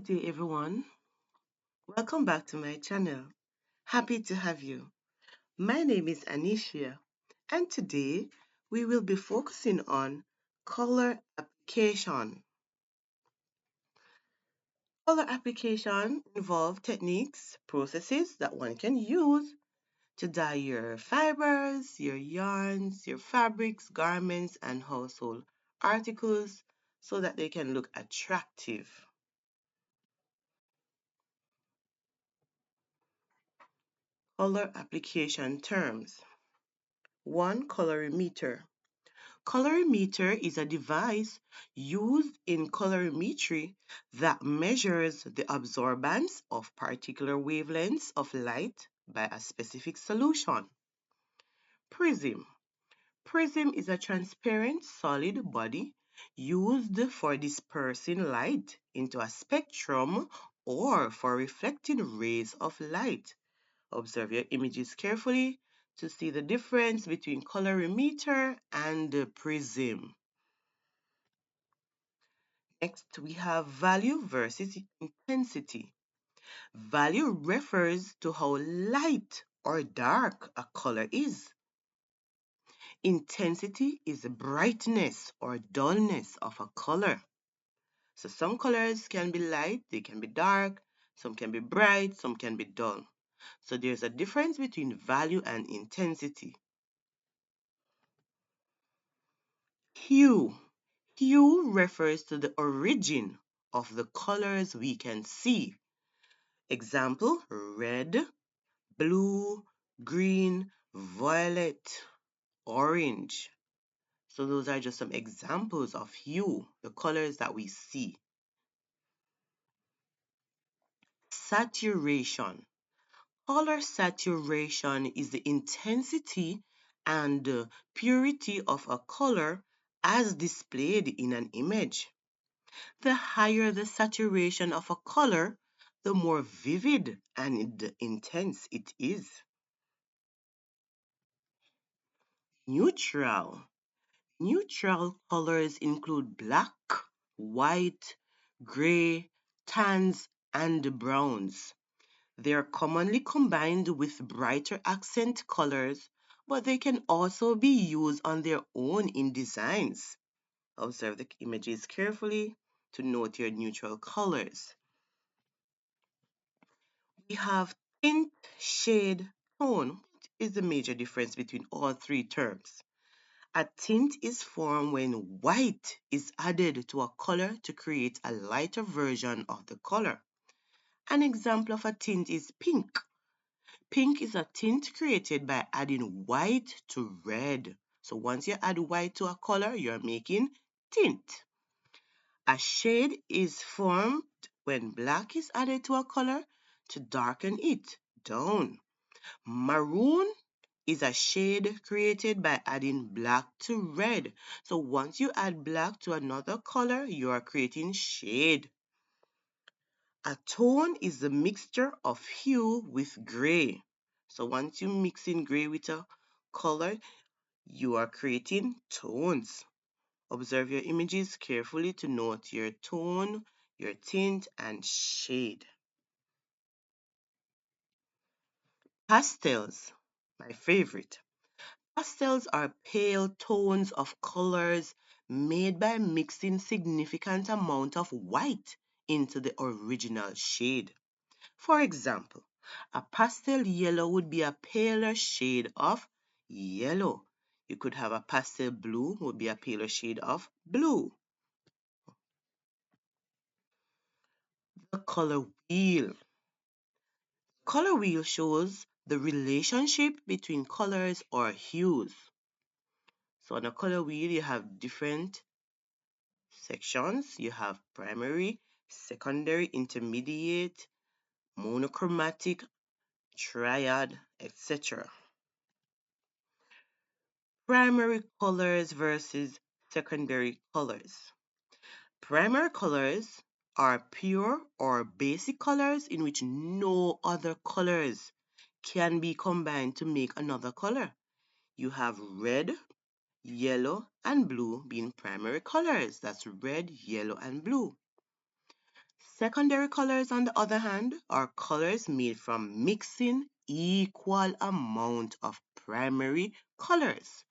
Good day, everyone. Welcome back to my channel. Happy to have you. My name is Anisha, and today we will be focusing on color application. Color application involve techniques, processes that one can use to dye your fibers, your yarns, your fabrics, garments, and household articles so that they can look attractive. Color application terms. 1. Colorimeter. Colorimeter is a device used in colorimetry that measures the absorbance of particular wavelengths of light by a specific solution. Prism. Prism is a transparent solid body used for dispersing light into a spectrum or for reflecting rays of light. Observe your images carefully to see the difference between colorimeter and the prism. Next, we have value versus intensity. Value refers to how light or dark a color is. Intensity is the brightness or dullness of a color. So some colors can be light, they can be dark, some can be bright, some can be dull. So there's a difference between value and intensity. Hue. Hue refers to the origin of the colors we can see. Example, red, blue, green, violet, orange. So those are just some examples of hue, the colors that we see. Saturation. Color saturation is the intensity and purity of a color as displayed in an image. The higher the saturation of a color, the more vivid and intense it is. Neutral. Neutral colors include black, white, gray, tans, and browns. They are commonly combined with brighter accent colors, but they can also be used on their own in designs. Observe the images carefully to note your neutral colors. We have tint, shade, tone. What is the major difference between all three terms? A tint is formed when white is added to a color to create a lighter version of the color. An example of a tint is pink. Pink is a tint created by adding white to red. So once you add white to a color, you're making tint. A shade is formed when black is added to a color to darken it down. Maroon is a shade created by adding black to red. So once you add black to another color, you are creating shade. A tone is the mixture of hue with gray. So once you mix in gray with a color, you are creating tones. Observe your images carefully to note your tone, your tint, and shade. Pastels, my favorite. Pastels are pale tones of colors made by mixing significant amount of white into the original shade. For example, a pastel yellow would be a paler shade of yellow. You could have a pastel blue would be a paler shade of blue. The color wheel. Color wheel shows the relationship between colors or hues. So on a color wheel, you have different sections. You have primary, secondary, intermediate, monochromatic, triad, etc. Primary colors versus secondary colors. Primary colors are pure or basic colors in which no other colors can be combined to make another color. You have red, yellow, and blue being primary colors. That's red, yellow, and blue. Secondary colors, on the other hand, are colors made from mixing equal amount of primary colors.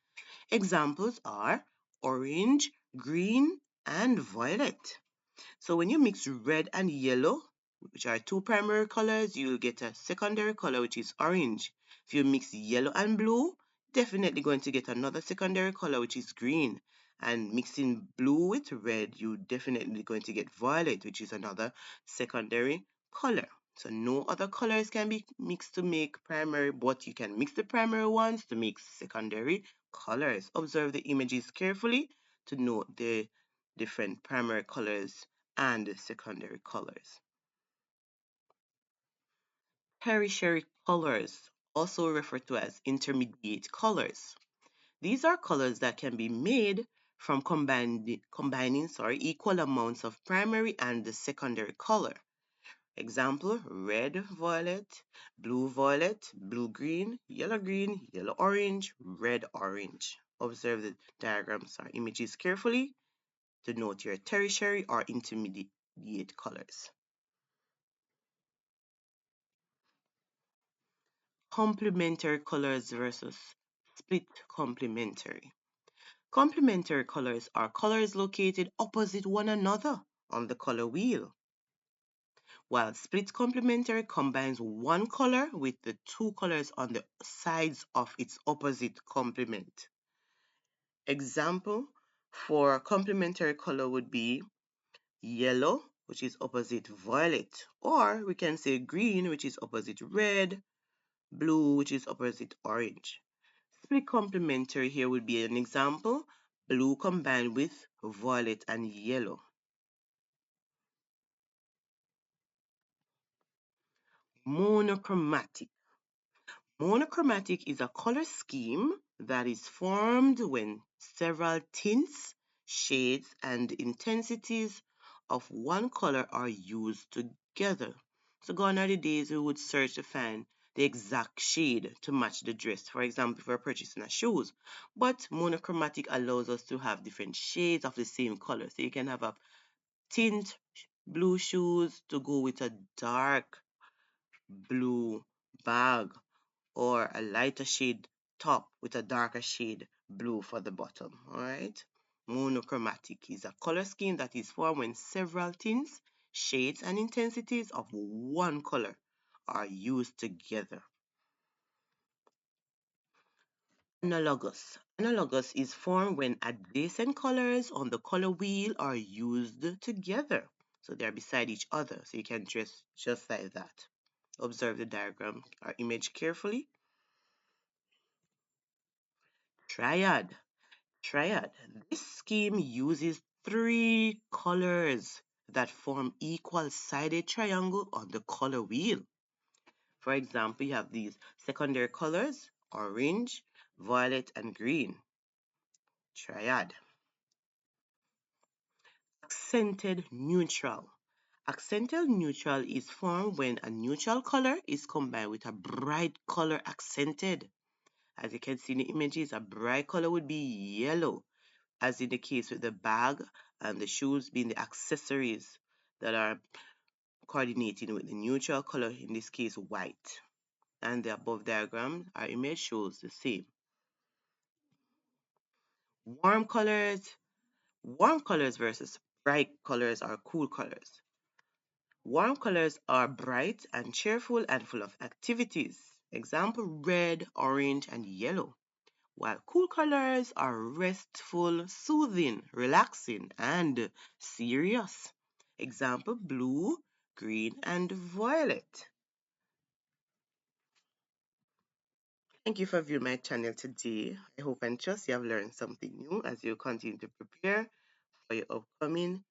Examples are orange, green, and violet. So when you mix red and yellow, which are two primary colors, you'll get a secondary color, which is orange. If you mix yellow and blue, definitely going to get another secondary color, which is green. And mixing blue with red, you definitely going to get violet, which is another secondary color. So no other colors can be mixed to make primary, but you can mix the primary ones to make secondary colors. Observe the images carefully to note the different primary colors and secondary colors. Tertiary colors, also referred to as intermediate colors. These are colors that can be made from combining equal amounts of primary and the secondary color. Example, red violet, blue green, yellow orange, red orange. Observe the diagrams or images carefully to note your tertiary or intermediate colors. Complementary colors versus split complementary. Complementary colors are colors located opposite one another on the color wheel, while split complementary combines one color with the two colors on the sides of its opposite complement. Example for complementary color would be yellow, which is opposite violet, or we can say green, which is opposite red, blue, which is opposite orange. Split complementary here would be an example, blue combined with violet and yellow. Monochromatic. Monochromatic is a color scheme that is formed when several tints, shades, and intensities of one color are used together. So gone are the days we would search to find the exact shade to match the dress. For example, if we're purchasing a shoes. But monochromatic allows us to have different shades of the same color. So you can have a tint blue shoes to go with a dark blue bag, or a lighter shade top with a darker shade blue for the bottom. All right. Monochromatic is a color scheme that is formed when several tints, shades, and intensities of one color are used together. Analogous. Analogous is formed when adjacent colors on the color wheel are used together. So they're beside each other. So you can just like that. Observe the diagram or image carefully. Triad. Triad. This scheme uses three colors that form equal-sided triangle on the color wheel. For example, you have these secondary colors, orange, violet, and green. Triad. Accented neutral. Accented neutral is formed when a neutral color is combined with a bright color accented. As you can see in the images, a bright color would be yellow, as in the case with the bag and the shoes being the accessories that are coordinating with the neutral color, in this case white. And the above diagram, our image shows the same. Warm colors, warm colors versus bright colors or cool colors. Warm colors are bright and cheerful and full of activities. Example, red, orange, and yellow. While cool colors are restful, soothing, relaxing, and serious. Example, blue, green, and violet. Thank you for viewing my channel today. I hope and trust you have learned something new as you continue to prepare for your upcoming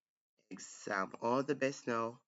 exam. All the best now.